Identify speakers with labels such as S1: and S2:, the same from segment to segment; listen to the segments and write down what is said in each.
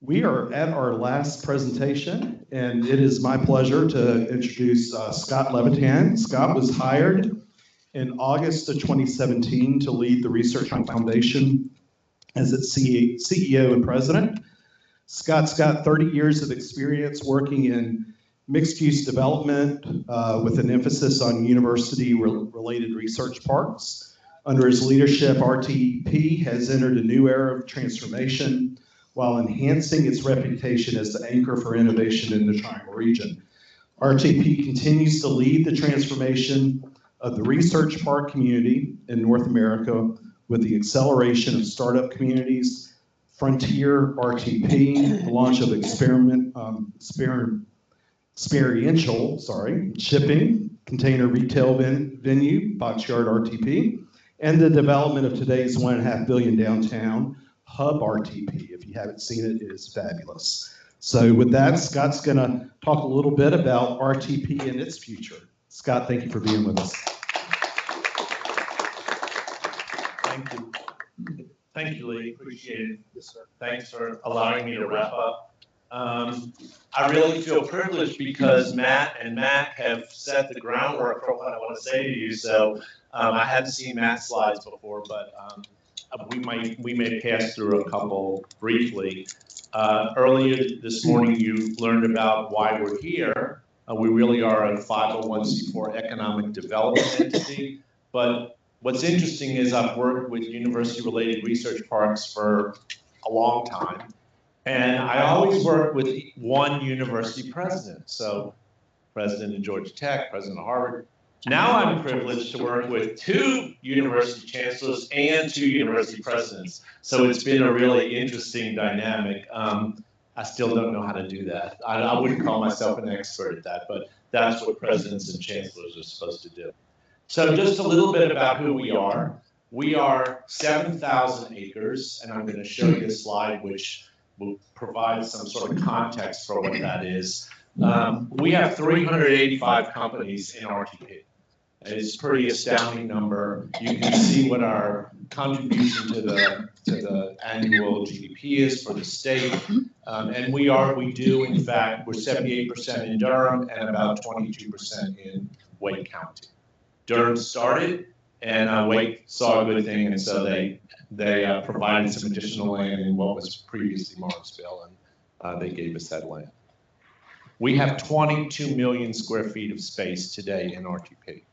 S1: We are at our last presentation, and it is my pleasure to introduce Scott Levitan. Scott was hired in August of 2017 to lead the Research Foundation as its CEO and president. Scott's got 30 years of experience working in mixed-use development with an emphasis on university-related research parks. Under his leadership, RTP has entered a new era of transformation while enhancing its reputation as the anchor for innovation in the Triangle region. RTP continues to lead the transformation of the research park community in North America with the acceleration of startup communities, Frontier RTP, the launch of experiential shipping, container retail venue, Boxyard RTP, and the development of today's $1.5 billion downtown Hub RTP. If you haven't seen it, it is fabulous. So with that, Scott's going to talk a little bit about RTP and its future. Scott, thank you for being with us.
S2: Thank you. Thank you, Lee. Appreciate it. Yes, sir. Thanks for allowing me to wrap up. I really feel privileged because Matt and Mac have set the groundwork for what I want to say to you. So I hadn't seen Matt's slides before, but we may pass through a couple briefly. Earlier this morning, you learned about why we're here. We really are a 501c4 economic development entity. But what's interesting is I've worked with university-related research parks for a long time. And I always work with one university president. So president of Georgia Tech, president of Harvard. Now I'm privileged to work with 2 university chancellors and 2 university presidents. So it's been a really interesting dynamic. I still don't know how to do that. I wouldn't call myself an expert at that, but that's what presidents and chancellors are supposed to do. So just a little bit about who we are. We are 7,000 acres, and I'm going to show you a slide which will provide some sort of context for what that is. We have 385 companies in RTP. It's a pretty astounding number. You can see what our contribution to the annual GDP is for the state. And we do, in fact, we're 78% in Durham and about 22% in Wake County. Durham started, and Wake saw a good thing, and so they provided some additional land in what was previously Morrisville, and they gave us that land. We have 22 million square feet of space today in RTP.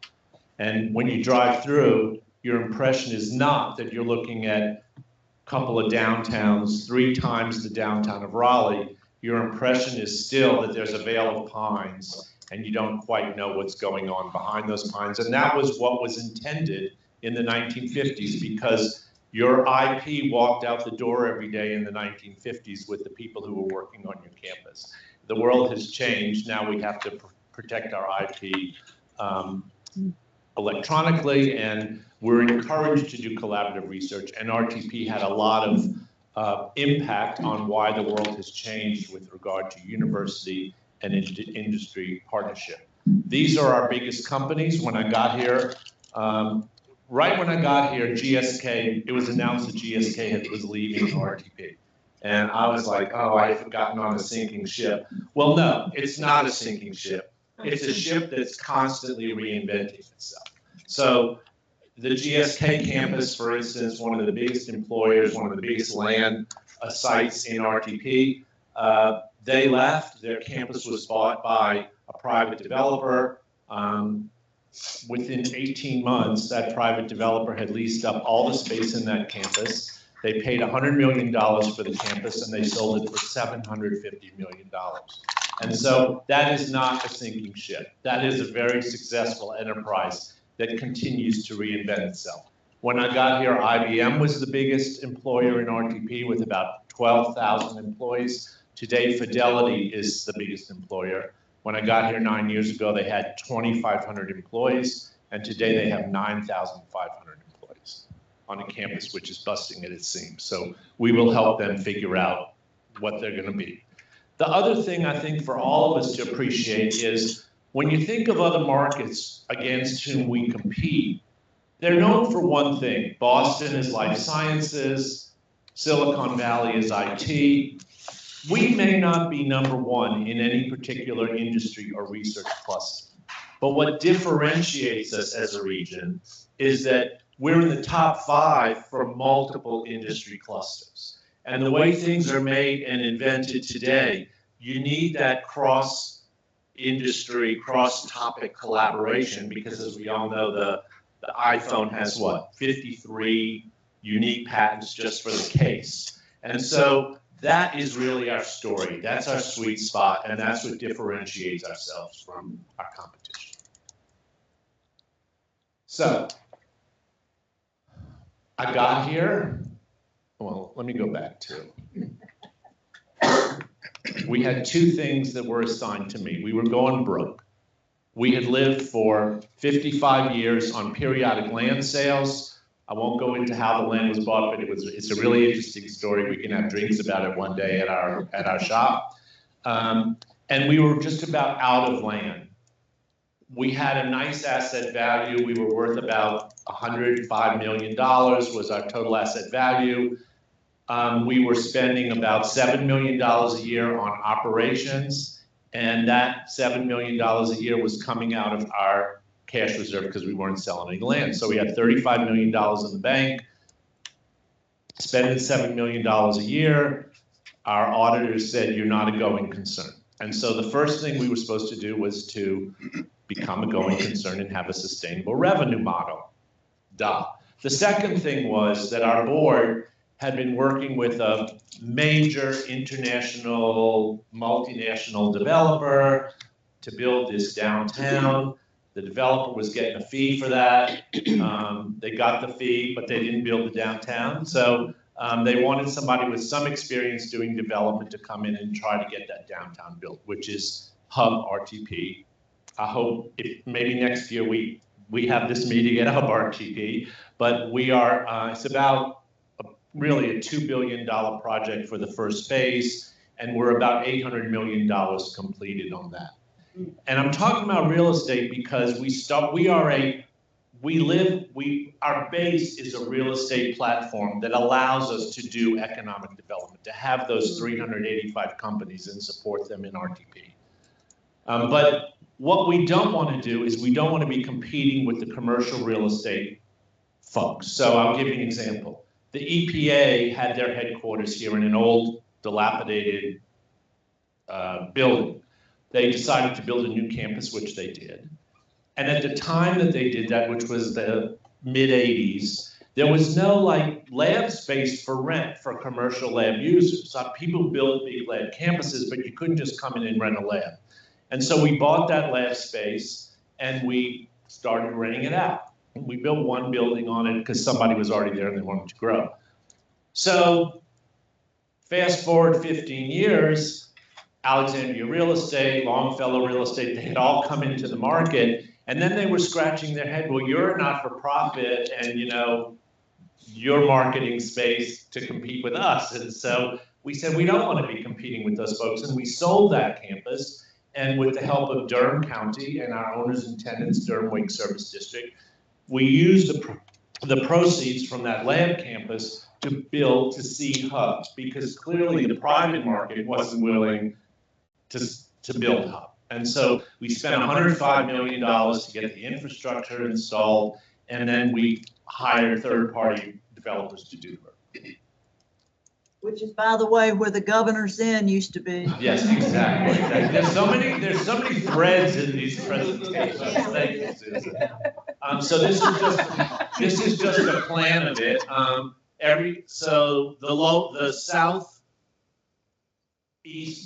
S2: And when you drive through, your impression is not that you're looking at a couple of downtowns, 3 times the downtown of Raleigh. Your impression is still that there's a veil of pines, and you don't quite know what's going on behind those pines. And that was what was intended in the 1950s, because your IP walked out the door every day in the 1950s with the people who were working on your campus. The world has changed. Now we have to protect our IP electronically, and we're encouraged to do collaborative research. And RTP had a lot of impact on why the world has changed with regard to university and industry partnership. These are our biggest companies. When I got here, right when I got here, GSK, it was announced that GSK was leaving RTP. And I was like, oh, I've gotten on a sinking ship. Well, no, it's not a sinking ship. It's a ship that's constantly reinventing itself. So the GSK campus, for instance, one of the biggest employers, one of the biggest land sites in RTP, they left. Their campus was bought by a private developer. Within 18 months, that private developer had leased up all the space in that campus. They paid $100 million for the campus, and they sold it for $750 million. And so that is not a sinking ship. That is a very successful enterprise that continues to reinvent itself. When I got here, IBM was the biggest employer in RTP with about 12,000 employees. Today, Fidelity is the biggest employer. When I got here 9 years ago, they had 2,500 employees, and today they have 9,500 employees on a campus which is busting at its seams. So we will help them figure out what they're going to be. The other thing I think for all of us to appreciate is when you think of other markets against whom we compete, they're known for one thing. Boston is life sciences, Silicon Valley is IT, we may not be number one in any particular industry or research cluster, but what differentiates us as a region is that we're in the top 5 for multiple industry clusters. And the way things are made and invented today, you need that cross-industry, cross-topic collaboration, because as we all know, the iPhone has what, 53 unique patents just for the case. And so that is really our story. That's our sweet spot, and that's what differentiates ourselves from our competition. So I got here. Well, let me go back to. We had 2 things that were assigned to me. We were going broke. We had lived for 55 years on periodic land sales. I won't go into how the land was bought, but it's a really interesting story. We can have drinks about it one day at our shop. And we were just about out of land. We had a nice asset value. We were worth about $105 million was our total asset value. We were spending about $7 million a year on operations, and that $7 million a year was coming out of our cash reserve because we weren't selling any land. So we had $35 million in the bank, spending $7 million a year. Our auditors said, you're not a going concern. And so the first thing we were supposed to do was to become a going concern and have a sustainable revenue model. Duh. The second thing was that our board had been working with a major international, multinational developer to build this downtown. The developer was getting a fee for that. They got the fee, but they didn't build the downtown. So they wanted somebody with some experience doing development to come in and try to get that downtown built, which is Hub RTP. I hope maybe next year we have this meeting at Hub RTP, but we are, it's about really a $2 billion project for the first phase, and we're about $800 million completed on that. And I'm talking about real estate because our base is a real estate platform that allows us to do economic development, to have those 385 companies and support them in RTP. But what we don't want to do is we don't want to be competing with the commercial real estate folks. So I'll give you an example. The EPA had their headquarters here in an old, dilapidated building. They decided to build a new campus, which they did. And at the time that they did that, which was the mid-'80s, there was no lab space for rent for commercial lab users. So people built big lab campuses, but you couldn't just come in and rent a lab. And so we bought that lab space and we started renting it out. We built one building on it because somebody was already there and they wanted to grow. So fast forward 15 years, Alexandria Real Estate, Longfellow Real Estate, they had all come into the market, and then they were scratching their head, well, you're a not-for-profit, and your marketing space to compete with us. And so we said, we don't want to be competing with those folks, and we sold that campus, and with the help of Durham County and our owners and tenants, Durham Wake Service District, we used the proceeds from that lab campus to seed hubs, because clearly the private market wasn't willing to build hub. And so we spent $105 million to get the infrastructure installed, and then we hired third-party developers to do the work.
S3: Which is, by the way, where the Governor's Inn used to be.
S2: Yes, exactly. There's so many threads in these presentations. Thank you, Susan. So this is just a plan of it. So the southeast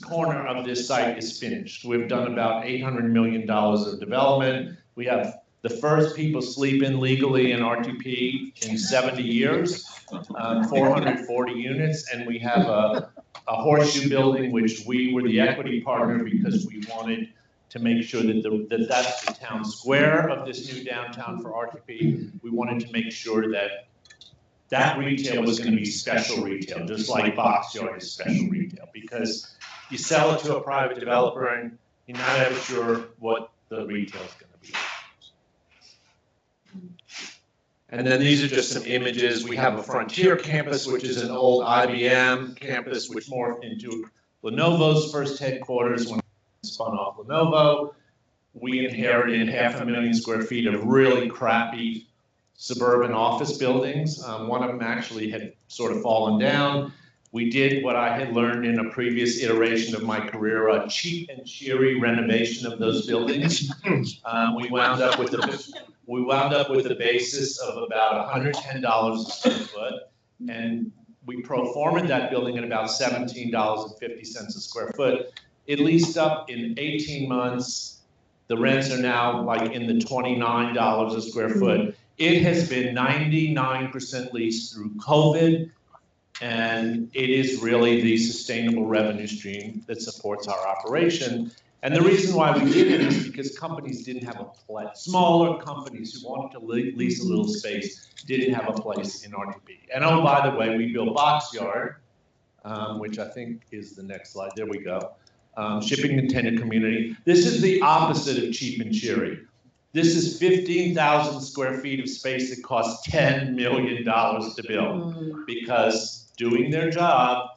S2: corner of this site is finished. We've done about $800 million of development. We have the first people sleeping legally in RTP in 70 years, 440 units, and we have a horseshoe building, which we were the equity partner because we wanted to make sure that that's the town square of this new downtown for RTP. We wanted to make sure that retail was going to be special retail, just like Box Yard is special retail, because you sell it to a private developer and you're not ever sure what the retail is going to be. And then these are just some images. We have a Frontier campus, which is an old IBM campus, which morphed into Lenovo's first headquarters when it spun off Lenovo. We inherited 500,000 square feet of really crappy suburban office buildings. One of them actually had sort of fallen down. We did what I had learned in a previous iteration of my career, a cheap and cheery renovation of those buildings. We wound up with the basis of about $110 a square foot, and we pro forma that building at about $17.50 a square foot. It leased up in 18 months. The rents are now like in the $29 a square foot. It has been 99% leased through COVID, and it is really the sustainable revenue stream that supports our operation. And the reason why we did it is because companies didn't have a place. Smaller companies who wanted to lease a little space didn't have a place in RTP. And oh, by the way, we built Boxyard, which I think is the next slide. There we go. Shipping container community. This is the opposite of cheap and cheery. This is 15,000 square feet of space that costs $10 million to build, because doing their job,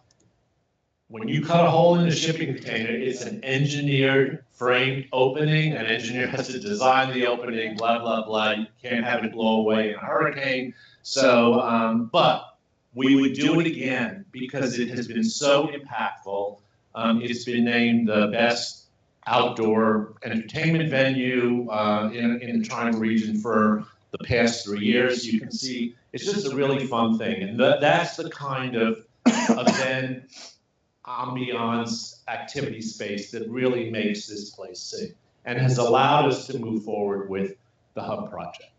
S2: when you cut a hole in a shipping container, it's an engineered framed opening. An engineer has to design the opening, blah, blah, blah. You can't have it blow away in a hurricane. So, but we would do it again because it has been so impactful. It's been named the best outdoor entertainment venue in the Triangle region for the past 3 years. You can see it's just a really fun thing. And that's the kind of event, ambiance, activity space that really makes this place safe and has allowed us to move forward with the Hub project.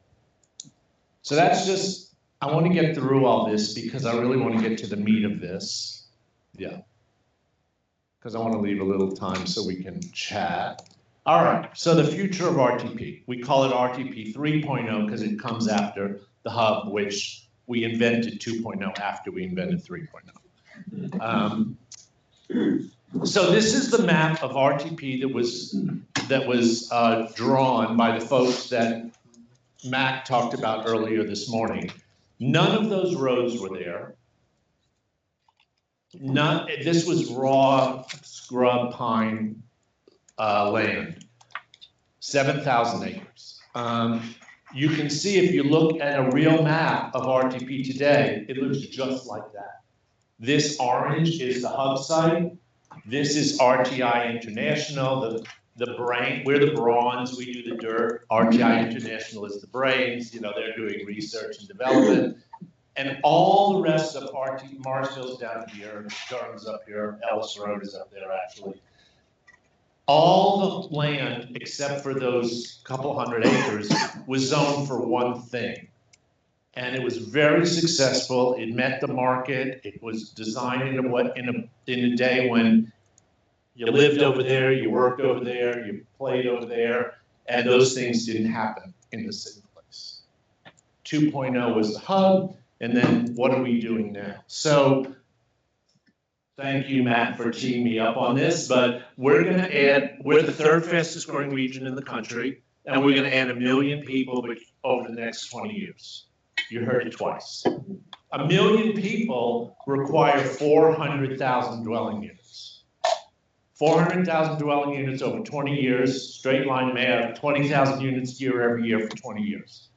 S2: So that's just, I want to get through all this because I really want to get to the meat of this. Yeah. Because I want to leave a little time so we can chat. All right, so the future of RTP. We call it RTP 3.0 because it comes after the Hub, which we invented 2.0 after we invented 3.0. So this is the map of RTP that was drawn by the folks that Mac talked about earlier this morning. None of those roads were there. This was raw scrub pine land, 7,000 acres. You can see if you look at a real map of RTP today, it looks just like that. This orange is the Hub site. This is RTI International, the brain. We're the bronze, we do the dirt. RTI International is the brains. You know, they're doing research and development. And all the rest of Marsville's down here, Durham's up here, Ellis Road is up there actually. All the land, except for those couple hundred acres, was zoned for one thing. And it was very successful. It met the market. It was designed in a day when you lived over there, you worked over there, you played over there, and those things didn't happen in the same place. 2.0 was the Hub. And then what are we doing now? So thank you, Matt, for teeing me up on this, but we're going to add, we're the third fastest growing region in the country, and we're going to add 1 million people over the next 20 years. You heard it twice. 1 million people require 400,000 dwelling units. 400,000 dwelling units over 20 years, straight line math, 20,000 units every year for 20 years.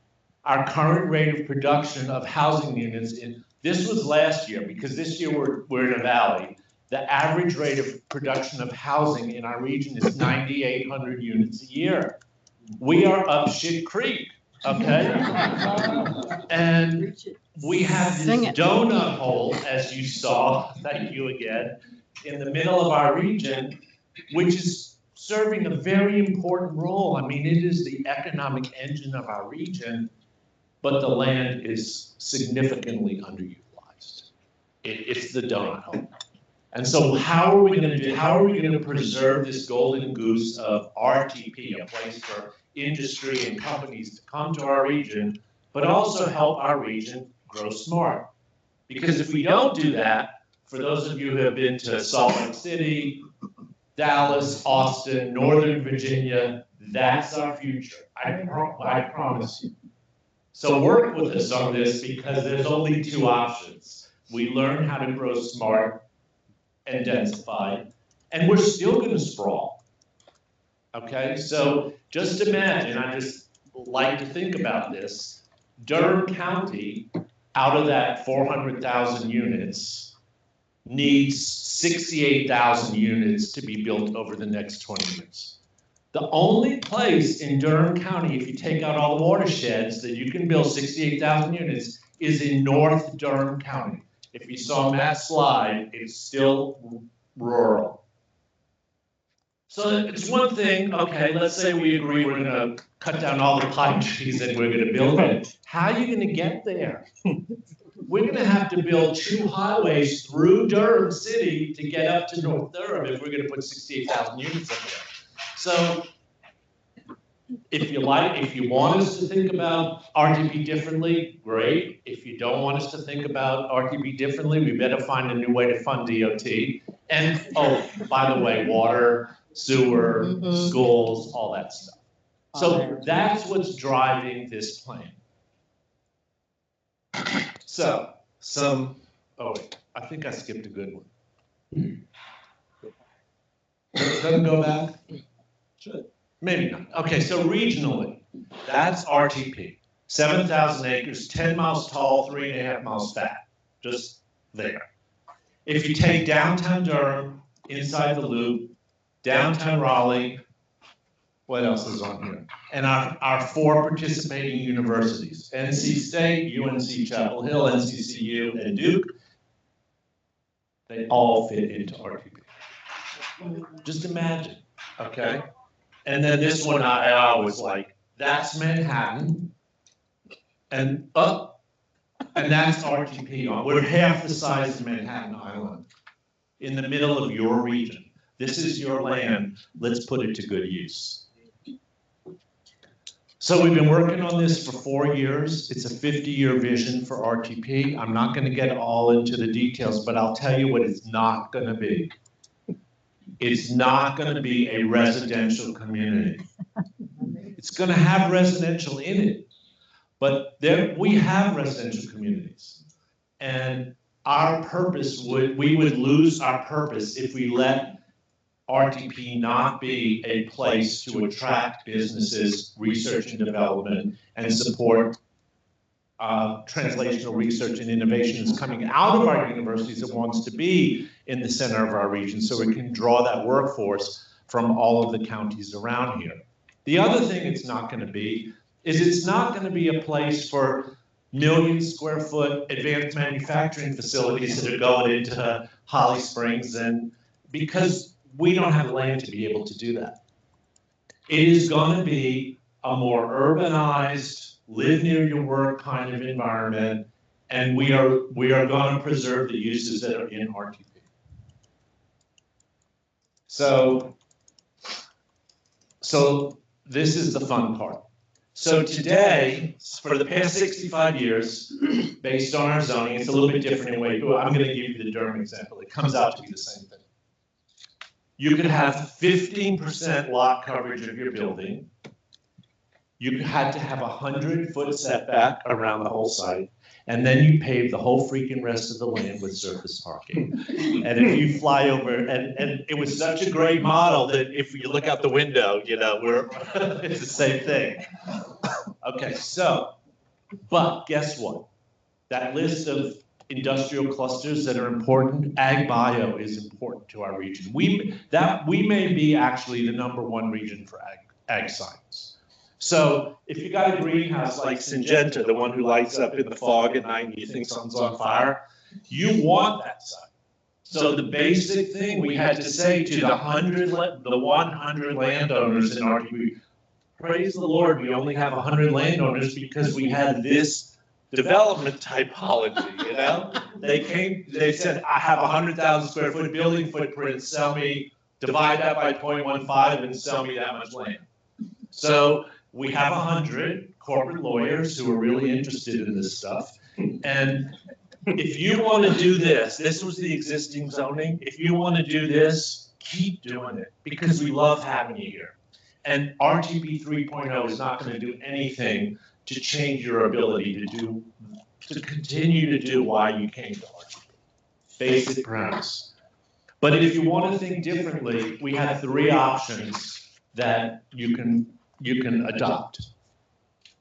S2: Our current rate of production of housing units, this was last year, because this year we're in a valley. The average rate of production of housing in our region is 9,800 units a year. We are up shit creek, okay? And we have this donut hole, as you saw, thank you again, in the middle of our region, which is serving a very important role. I mean, it is the economic engine of our region. But the land is significantly underutilized. It's the donut hole. And so how are we going to preserve this golden goose of RTP, a place for industry and companies to come to our region, but also help our region grow smart? Because if we don't do that, for those of you who have been to Salt Lake City, Dallas, Austin, Northern Virginia, that's our future. I promise you. So work with us on this because there's only two options. We learn how to grow smart and densify, And we're still gonna sprawl. Okay, so just imagine, I just like to think about this, Durham County, out of that 400,000 units, needs 68,000 units to be built over the next 20 years. The only place in Durham County, if you take out all the watersheds, that you can build 68,000 units is in North Durham County. If you saw Matt's slide, it's still rural. So it's one thing, okay, let's say we agree we're gonna cut down all the pine trees and we're gonna build it. How are you gonna get there? We're gonna have to build 2 highways through Durham City to get up to North Durham if we're gonna put 68,000 units up there. So if you want us to think about RTP differently, great. If you don't want us to think about RTP differently, we better find a new way to fund DOT. And, oh, by the way, water, sewer, schools, all that stuff. So that's what's driving this plan. So, oh wait, I think I skipped a good one. Doesn't go back? Should. Maybe not. Okay, so regionally, that's RTP. 7,000 acres, 10 miles tall, 3.5 miles fat. Just there. If you take downtown Durham, inside the loop, downtown Raleigh, what else is on here? And our 4 participating universities, NC State, UNC Chapel Hill, NCCU, and Duke, they all fit into RTP. Just imagine, okay? And then this one I was like, that's Manhattan, and that's RTP. We're half the size of Manhattan Island, in the middle of your region. This is your land, let's put it to good use. So we've been working on this for 4 years. It's a 50-year vision for RTP. I'm not gonna get all into the details, but I'll tell you what it's not gonna be. It's not gonna be a residential community. It's gonna have residential in it, but we have residential communities. And our purpose we would lose our purpose if we let RTP not be a place to attract businesses, research and development, and support translational research and innovations coming out of our universities that wants to be in the center of our region so we can draw that workforce from all of the counties around here. The other thing it's not going to be is it's not going to be a place for million-square-foot advanced manufacturing facilities that are going into Holly Springs, and because we don't have land to be able to do that. It is going to be a more urbanized, live near your work kind of environment, and we are going to preserve the uses that are in RTP. So this is the fun part. So today, for the past 65 years, based on our zoning, it's a little bit different in a way. I'm going to give you the Durham example. It comes out to be the same thing. You could have 15% lot coverage of your building. You had to have a 100-foot setback around the whole site, and then you pave the whole freaking rest of the land with surface parking. And if you fly over, and it was such a great model that if you look out the window, you know, it's the same thing. Okay, so, but guess what? That list of industrial clusters that are important, ag bio is important to our region. We may be actually the #1 region for ag science. So if you got a greenhouse like Syngenta, the one who lights up in the fog at night and you think something's on fire, you want that site. So the basic thing we had to say to the 100 landowners in RTP, praise the Lord, we only have 100 landowners because we had this development typology, you know? They said, I have 100,000 square foot building footprint, sell me, divide that by 0.15 and sell me that much land. So we have 100 corporate lawyers who are really interested in this stuff. And if you want to do this was the existing zoning. If you want to do this, keep doing it because we love having you here. And RTP 3.0 is not going to do anything to change your ability to continue to do why you came to RTP. Basic premise. But if you want to think differently, we have 3 options that you can adopt.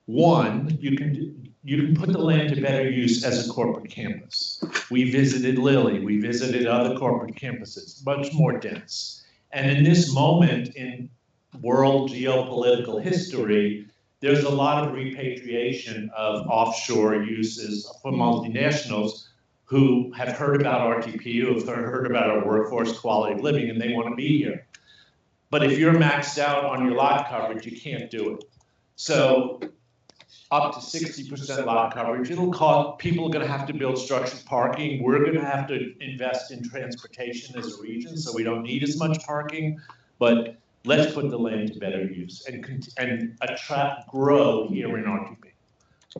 S2: One, you can put the land to better use as a corporate campus. We visited Lilly, we visited other corporate campuses, much more dense. And in this moment in world geopolitical history, there's a lot of repatriation of offshore uses for multinationals who have heard about RTP, who have heard about our workforce quality of living, and they want to be here. But if you're maxed out on your lot coverage, you can't do it. So up to 60% lot coverage, it'll cost, people are going to have to build structured parking. We're going to have to invest in transportation as a region, so we don't need as much parking. But let's put the land to better use and attract, grow here in RTP.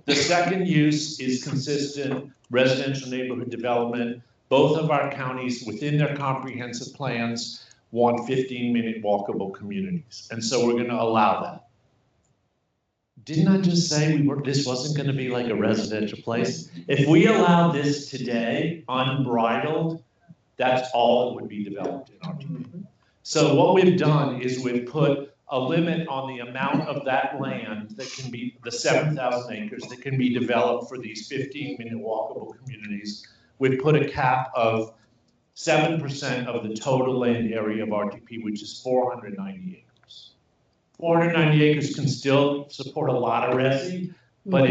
S2: The second use is consistent residential neighborhood development. Both of our counties within their comprehensive plans want 15-minute walkable communities. And so we're going to allow that. Didn't I just say this wasn't going to be like a residential place? If we allow this today, unbridled, that's all that would be developed in RTP. So what we've done is we've put a limit on the amount of that land that can be, the 7,000 acres that can be developed for these 15-minute walkable communities. We've put a cap of 7% of the total land area of RTP, which is 490 acres. 490 acres can still support a lot of resi, but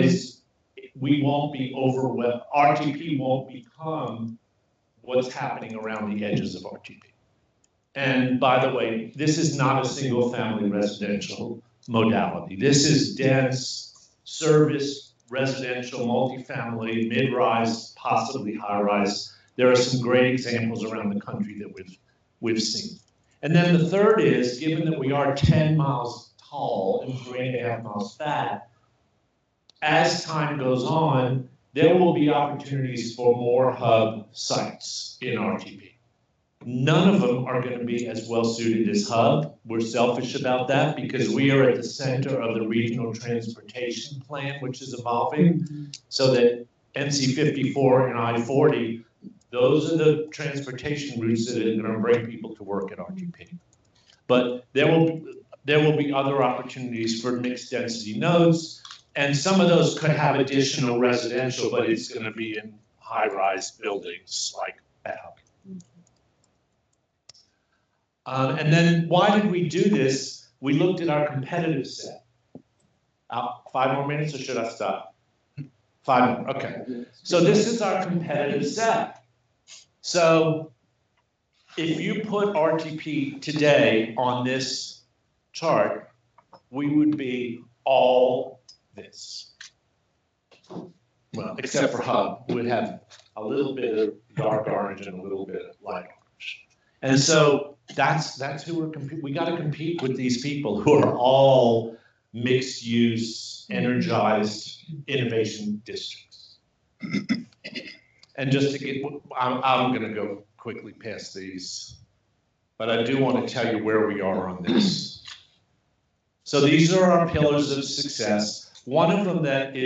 S2: we won't be overwhelmed. RTP won't become what's happening around the edges of RTP. And by the way, this is not a single family residential modality. This is dense service, residential, multifamily, mid-rise, possibly high-rise. There are some great examples around the country that we've seen. And then the third is, given that we are 10 miles tall and 3.5 miles fat, as time goes on, there will be opportunities for more hub sites in RTP. None of them are going to be as well suited as hub. We're selfish about that because we are at the center of the regional transportation plan, which is evolving, so that NC 54 and I-40, those are the transportation routes that are going to bring people to work at RTP. But there will be other opportunities for mixed density nodes, and some of those could have additional residential, but it's going to be in high-rise buildings like that. And then why did we do this? We looked at our competitive set. 5 more minutes, or should I stop? 5 more, okay. So this is our competitive set. So if you put RTP today on this chart, we would be all this. Well, except for hub, we'd have a little bit of dark orange and a little bit of light orange. And so that's who we're competing. We got to compete with these people who are all mixed use, energized innovation districts. And just to get, I'm going to go quickly past these, but I do want to tell you where we are on this. So these are our pillars of success. One of them that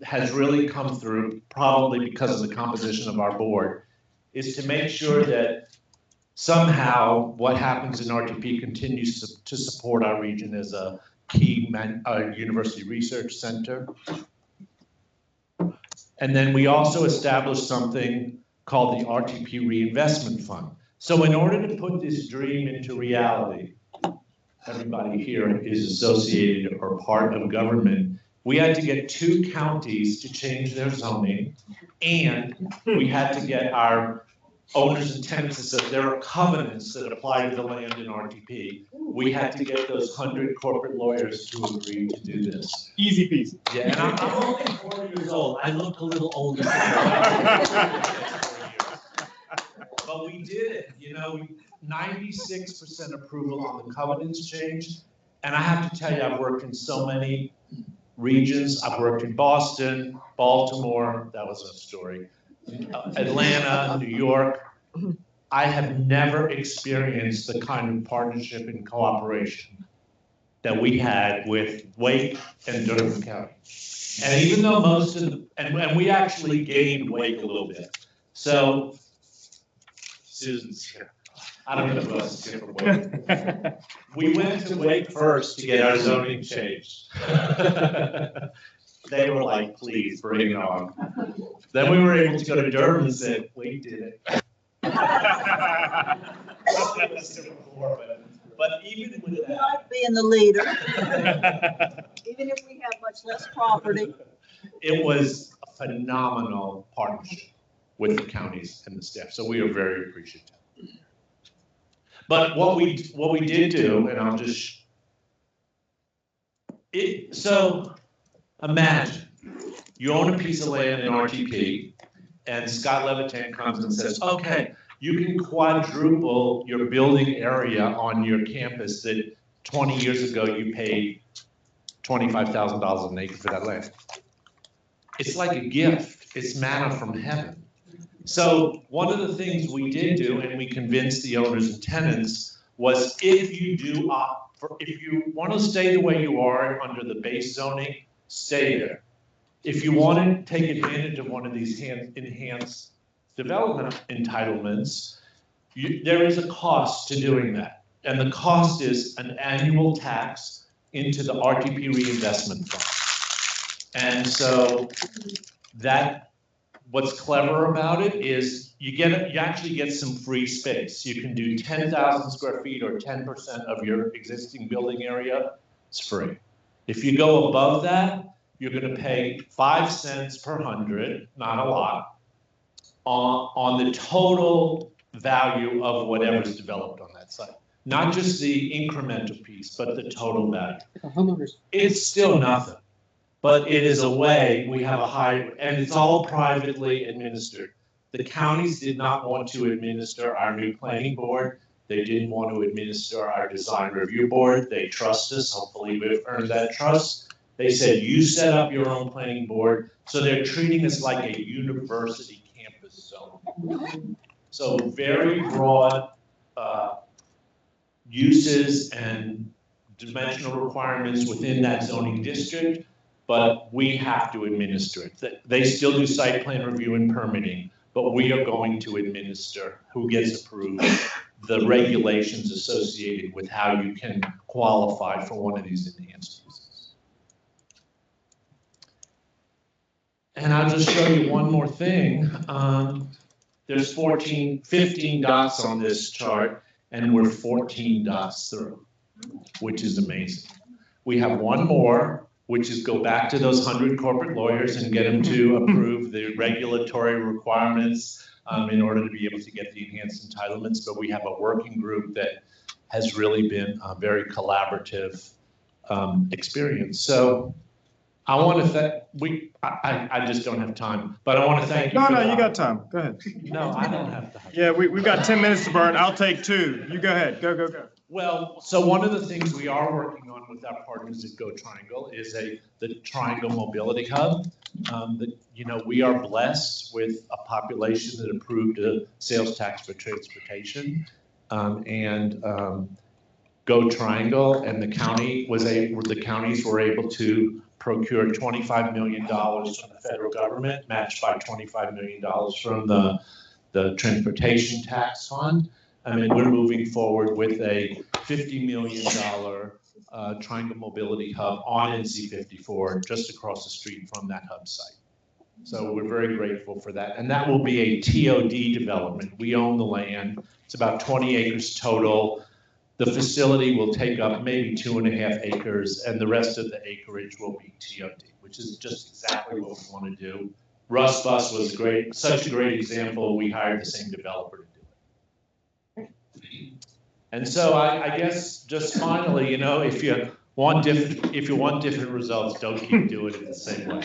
S2: has really come through, probably because of the composition of our board, is to make sure that somehow what happens in RTP continues to support our region as a key university research center. And then we also established something called the RTP Reinvestment Fund. So in order to put this dream into reality, everybody here is associated or part of government, we had to get 2 counties to change their zoning, and we had to get our owners and tenants to say there are covenants that apply to the land in RTP. We had to get those 100 corporate lawyers to agree to do this.
S4: Easy peasy.
S2: Yeah, and I'm only 40 years old. I look a little older. But we did it. You know, 96% approval on the covenants change. And I have to tell you, I've worked in so many regions. I've worked in Boston, Baltimore. That was a story. Atlanta, New York. I have never experienced the kind of partnership and cooperation that we had with Wake and Durham County. And even though most of the, and we actually gained Wake a little bit. So, Susan's here. I don't know who else is here from Wake. We went to Wake first to get our zoning changed. They were like, please, bring it on. Then we were able to go to Durham and said, Wake did it. But even with
S3: We
S2: that.
S3: like being the leader, even if we have much less property.
S2: It was a phenomenal partnership with the counties and the staff, so we are very appreciative. But what we did do, and I'll just, so imagine you own a piece of land in RTP, and Scott Levitan comes and says, okay, you can quadruple your building area on your campus that 20 years ago you paid $25,000 an acre for that land. It's like a gift. It's manna from heaven. So one of the things we did do, and we convinced the owners and tenants, was if you want to stay the way you are under the base zoning, stay there. If you want to take advantage of one of these enhanced development entitlements, there is a cost to doing that. And the cost is an annual tax into the RTP reinvestment fund. And so what's clever about it is you actually get some free space. You can do 10,000 square feet or 10% of your existing building area. It's free. If you go above that, you're going to pay 5 cents per 100, not a lot, on the total value of whatever's developed on that site. Not just the incremental piece, but the total value. It's still nothing. But it is a way, we have a high, and it's all privately administered. The counties did not want to administer our new planning board. They didn't want to administer our design review board. They trust us. Hopefully we've earned that trust. They said, you set up your own planning board. So they're treating us like a university campus zone. So very broad uses and dimensional requirements within that zoning district. But we have to administer it. They still do site plan review and permitting, but we are going to administer who gets approved, the regulations associated with how you can qualify for one of these enhanced uses. And I'll just show you one more thing. There's 15 dots on this chart, and we're 14 dots through, which is amazing. We have one more, which is go back to those 100 corporate lawyers and get them to approve the regulatory requirements in order to be able to get the enhanced entitlements. But we have a working group that has really been a very collaborative experience. So I want to thank, I just don't have time, but I want to thank you.
S4: No, you got time. Go ahead.
S2: No, I don't have time.
S4: Yeah, we've got 10 minutes to burn. I'll take 2. You go ahead. Go.
S2: Well, so one of the things we are working on with our partners at Go Triangle is the Triangle Mobility Hub. We are blessed with a population that approved a sales tax for transportation, and Go Triangle and the counties were able to procure $25 million from the federal government, matched by $25 million from the transportation tax fund. I mean, we're moving forward with a $50 million Triangle Mobility Hub on NC 54, just across the street from that hub site. So we're very grateful for that. And that will be a TOD development. We own the land. It's about 20 acres total. The facility will take up maybe 2.5 acres, and the rest of the acreage will be TOD, which is just exactly what we want to do. Russ Bus was such a great example. We hired the same developer to do it. And so I guess just finally, if you want different results, don't keep doing it the same way.